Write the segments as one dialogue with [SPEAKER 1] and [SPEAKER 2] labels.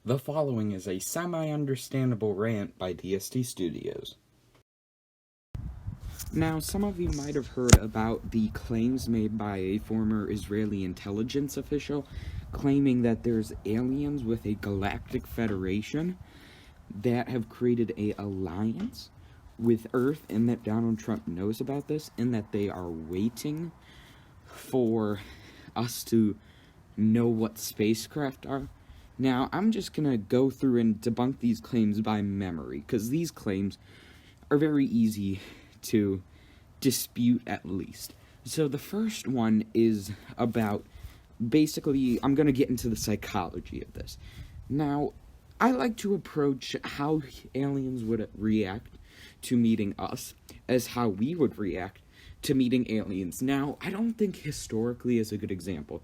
[SPEAKER 1] The following is a semi-understandable rant by DST Studios. Now, some of you might have heard about the claims made by a former Israeli intelligence official claiming that there's aliens with a galactic federation that have created a alliance with Earth, and that Donald Trump knows about this, and that they are waiting for us to know what spacecraft are. Now, I'm just going to go through and debunk these claims by memory, because these claims are very easy to dispute, at least. So the first one is about, basically, I'm going to get into the psychology of this. Now, I like to approach how aliens would react to meeting us as how we would react to meeting aliens. Now, I don't think historically is a good example,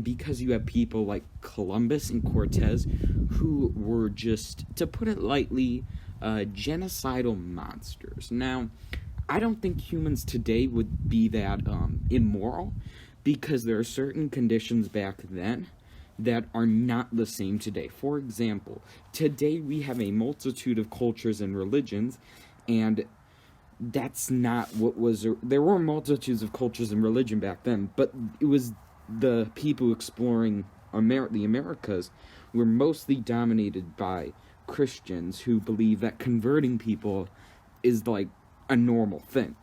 [SPEAKER 1] because you have people like Columbus and Cortez who were just, to put it lightly, genocidal monsters. Now, I don't think humans today would be that immoral, because there are certain conditions back then that are not the same today. For example, today we have a multitude of cultures and religions, and that's not what was. There were multitudes of cultures and religion back then, but it was the people exploring the Americas were mostly dominated by Christians who believe that converting people is like a normal thing.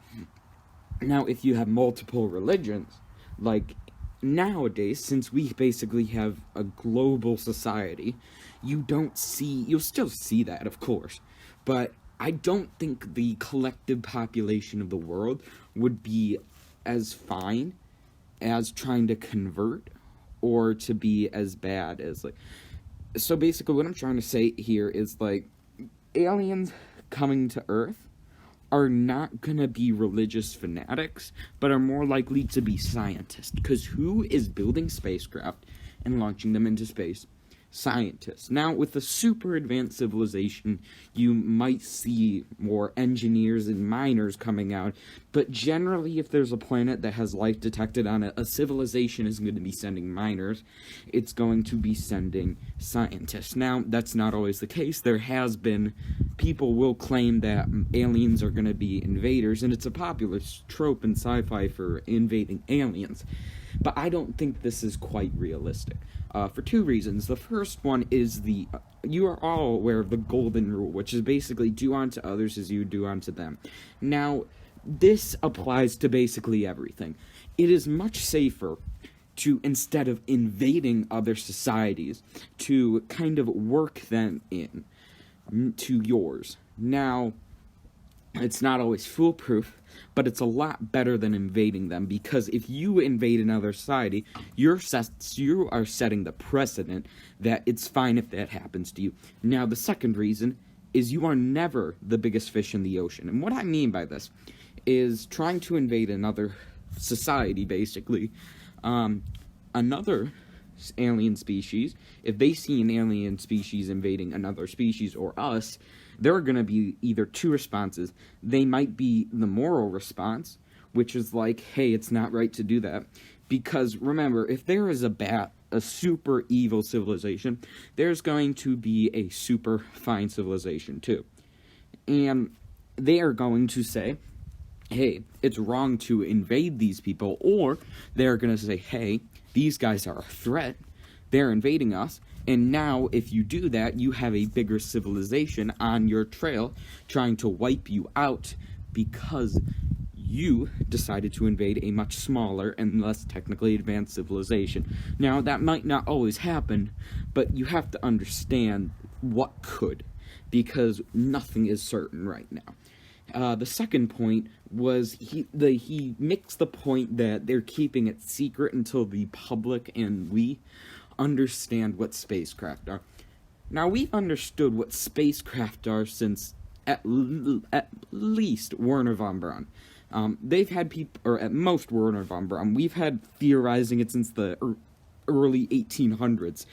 [SPEAKER 1] Now, if you have multiple religions, like nowadays, since we basically have a global society, you'll still see that, of course, but I don't think the collective population of the world would be as fine as trying to convert, or to be as bad as, like, so basically what I'm trying to say here is, like, aliens coming to Earth are not gonna be religious fanatics, but are more likely to be scientists, because who is building spacecraft and launching them into space? Scientists. Now, with a super advanced civilization, you might see more engineers and miners coming out, but generally, if there's a planet that has life detected on it, a civilization isn't going to be sending miners, it's going to be sending scientists. Now, that's not always the case. There has been, people will claim that aliens are going to be invaders, and it's a popular trope in sci-fi for invading aliens. But I don't think this is quite realistic, for two reasons. The first one is you are all aware of the golden rule, which is basically do unto others as you do unto them. Now, this applies to basically everything. It is much safer to, instead of invading other societies, to kind of work them in to yours. Now, it's not always foolproof, but it's a lot better than invading them, because if you invade another society, you are setting the precedent that it's fine if that happens to you. Now, the second reason is you are never the biggest fish in the ocean. And what I mean by this is trying to invade another society, basically, another alien species, if they see an alien species invading another species or us, there are going to be either two responses. They might be the moral response, which is like, hey, it's not right to do that. Because remember, if there is a super evil civilization, there's going to be a super fine civilization too. And they are going to say, hey, it's wrong to invade these people, or they're going to say, hey, these guys are a threat, they're invading us, and now if you do that, you have a bigger civilization on your trail trying to wipe you out because you decided to invade a much smaller and less technically advanced civilization. Now, that might not always happen, but you have to understand what could, because nothing is certain right now. The second point was he makes the point that they're keeping it secret until the public and we understand what spacecraft are. Now, we've understood what spacecraft are since at least Werner von Braun. They've had people, or at most Werner von Braun. We've had theorizing it since the early 1800s.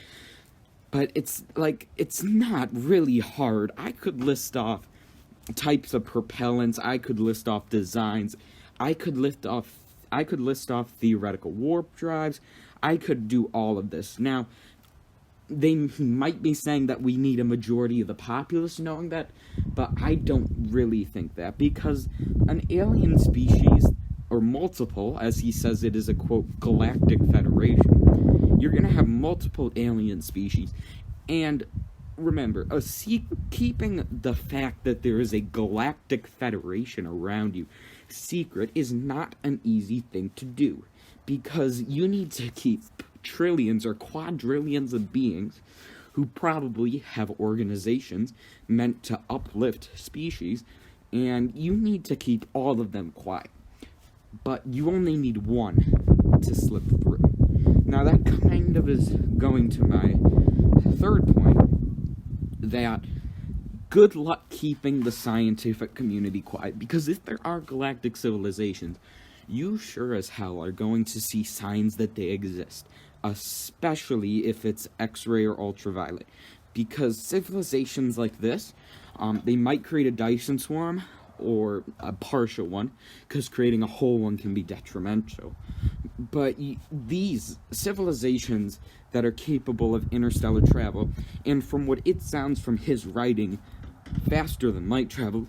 [SPEAKER 1] But it's not really hard. I could list off types of propellants, I could list off designs, I could list off theoretical warp drives, I could do all of this. Now, he might be saying that we need a majority of the populace knowing that, but I don't really think that, because an alien species, or multiple, as he says it is a, quote, galactic federation, you're going to have multiple alien species, and remember, keeping the fact that there is a galactic federation around you secret is not an easy thing to do, because you need to keep trillions or quadrillions of beings who probably have organizations meant to uplift species, and you need to keep all of them quiet. But you only need one to slip through. Now that kind of is going to my third point, that good luck keeping the scientific community quiet, because if there are galactic civilizations, you sure as hell are going to see signs that they exist, especially if it's X-ray or ultraviolet, because civilizations like this, they might create a Dyson swarm, or a partial one, because creating a whole one can be detrimental. But these civilizations that are capable of interstellar travel, and from what it sounds from his writing, faster than light travel,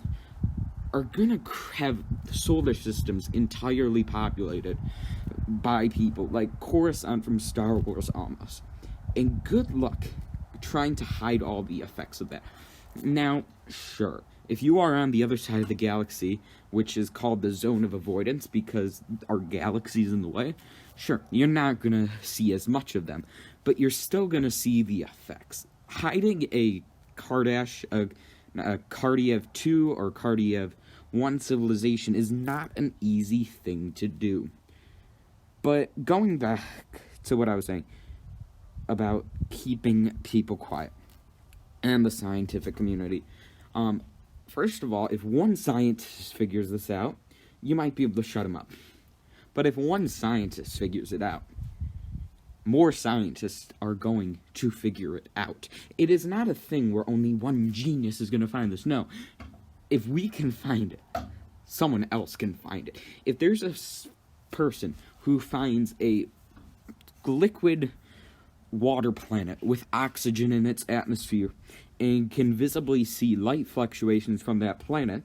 [SPEAKER 1] are gonna have solar systems entirely populated by people, like Coruscant from Star Wars almost. And good luck trying to hide all the effects of that. Now, sure, if you are on the other side of the galaxy, which is called the zone of avoidance because our galaxy's in the way, sure, you're not gonna see as much of them, but you're still gonna see the effects. Hiding a Kardashev 2 or Kardashev 1 civilization is not an easy thing to do. But going back to what I was saying about keeping people quiet and the scientific community, first of all, if one scientist figures this out, you might be able to shut him up. But if one scientist figures it out, more scientists are going to figure it out. It is not a thing where only one genius is going to find this. No. If we can find it, someone else can find it. If there's a person who finds a liquid water planet with oxygen in its atmosphere and can visibly see light fluctuations from that planet,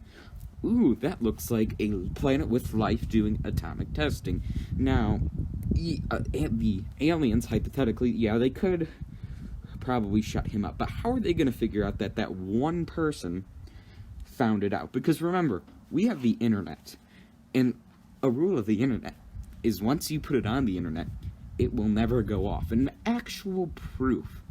[SPEAKER 1] ooh, that looks like a planet with life doing atomic testing. Now, the aliens, hypothetically, yeah, they could probably shut him up, but how are they going to figure out that that one person found it out? Because remember, we have the internet, and a rule of the internet is once you put it on the internet, it will never go off. And actual proof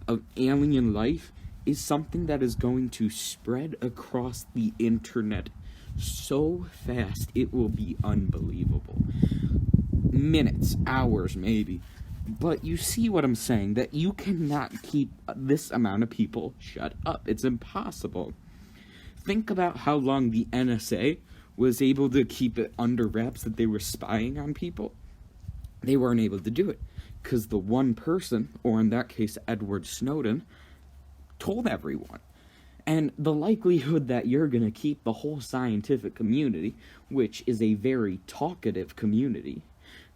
[SPEAKER 1] of alien life is something that is going to spread across the internet so fast, it will be unbelievable. Minutes, hours, maybe. But you see what I'm saying, that you cannot keep this amount of people shut up. It's impossible. Think about how long the NSA was able to keep it under wraps that they were spying on people. They weren't able to do it because the one person, or in that case Edward Snowden, told everyone. And the likelihood that you're going to keep the whole scientific community, which is a very talkative community,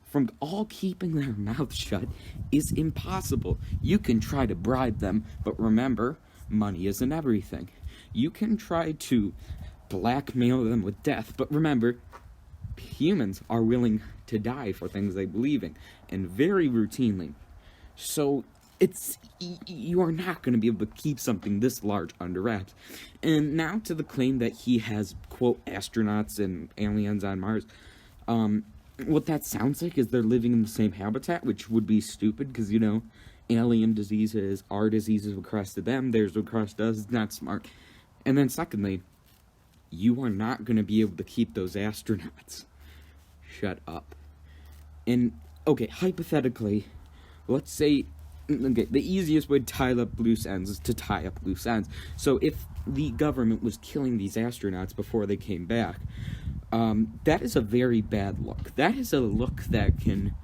[SPEAKER 1] from all keeping their mouths shut is impossible. You can try to bribe them, but remember, money isn't everything. You can try to blackmail them with death, but remember, humans are willing to die for things they believe in, and very routinely. So you are not going to be able to keep something this large under wraps. And now to the claim that he has, quote, astronauts and aliens on Mars. What that sounds like is they're living in the same habitat, which would be stupid because, you know, alien diseases are diseases across to them, theirs across to us. It's not smart. And then secondly, you are not going to be able to keep those astronauts shut up. And, okay, hypothetically, let's say, okay, the easiest way to tie up loose ends is to tie up loose ends. So if the government was killing these astronauts before they came back, that is a very bad look. That is a look that can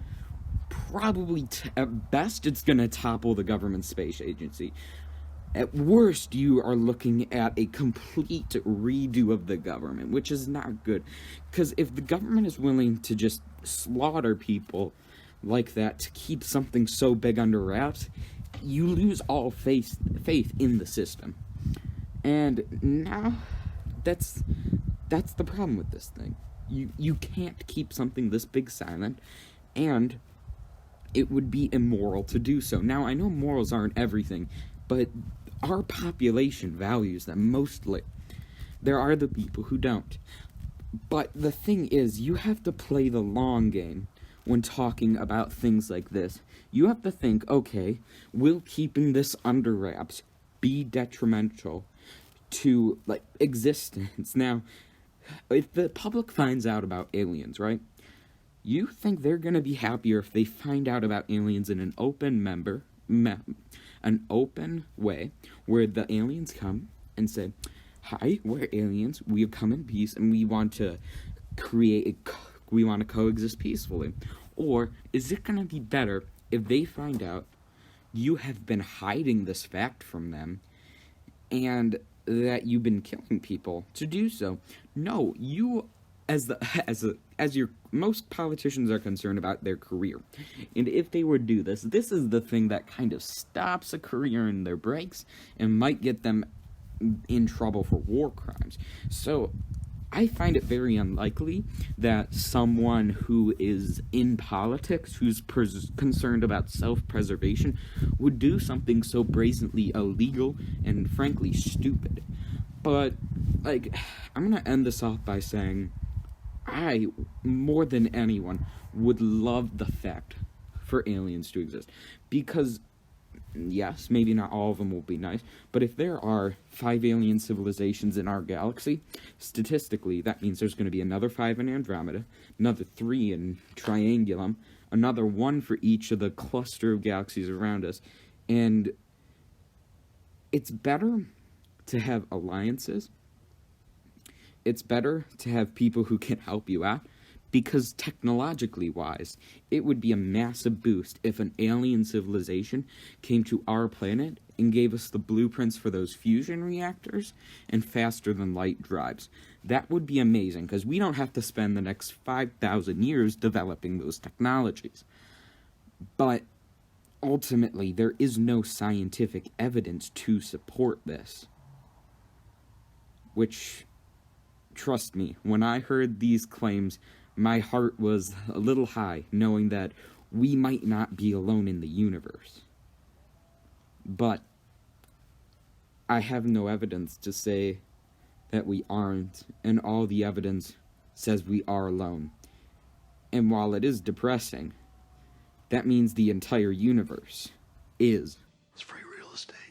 [SPEAKER 1] probably, at best, it's going to topple the government space agency. At worst, you are looking at a complete redo of the government, which is not good. Because if the government is willing to just slaughter people like that to keep something so big under wraps, you lose all faith in the system. And now, that's the problem with this thing. You can't keep something this big silent, and it would be immoral to do so. Now, I know morals aren't everything, but our population values them mostly. There are the people who don't. But the thing is, you have to play the long game when talking about things like this. You have to think, okay, will keeping this under wraps be detrimental to, like, existence? Now, if the public finds out about aliens, right? You think they're gonna be happier if they find out about aliens in an open an open way, where the aliens come and say, "Hi, we're aliens. We have come in peace, and we want to coexist peacefully." Or is it gonna be better if they find out you have been hiding this fact from them, and that you've been killing people to do so? No, you, as most politicians are concerned about their career, and if they would do this is the thing that kind of stops a career in their brakes and might get them in trouble for war crimes. So I find it very unlikely that someone who is in politics, who's concerned about self-preservation, would do something so brazenly illegal and frankly stupid. But, like, I'm gonna end this off by saying, I, more than anyone, would love the fact for aliens to exist. Because, yes, maybe not all of them will be nice, but if there are 5 alien civilizations in our galaxy, statistically, that means there's going to be another 5 in Andromeda, another 3 in Triangulum, another 1 for each of the cluster of galaxies around us, and it's better to have alliances. It's better to have people who can help you out, because technologically wise, it would be a massive boost if an alien civilization came to our planet and gave us the blueprints for those fusion reactors and faster than light drives. That would be amazing, because we don't have to spend the next 5,000 years developing those technologies. But ultimately, there is no scientific evidence to support this. Which, trust me, when I heard these claims, my heart was a little high, knowing that we might not be alone in the universe. But I have no evidence to say that we aren't, and all the evidence says we are alone. And while it is depressing, that means the entire universe is.
[SPEAKER 2] It's free real estate.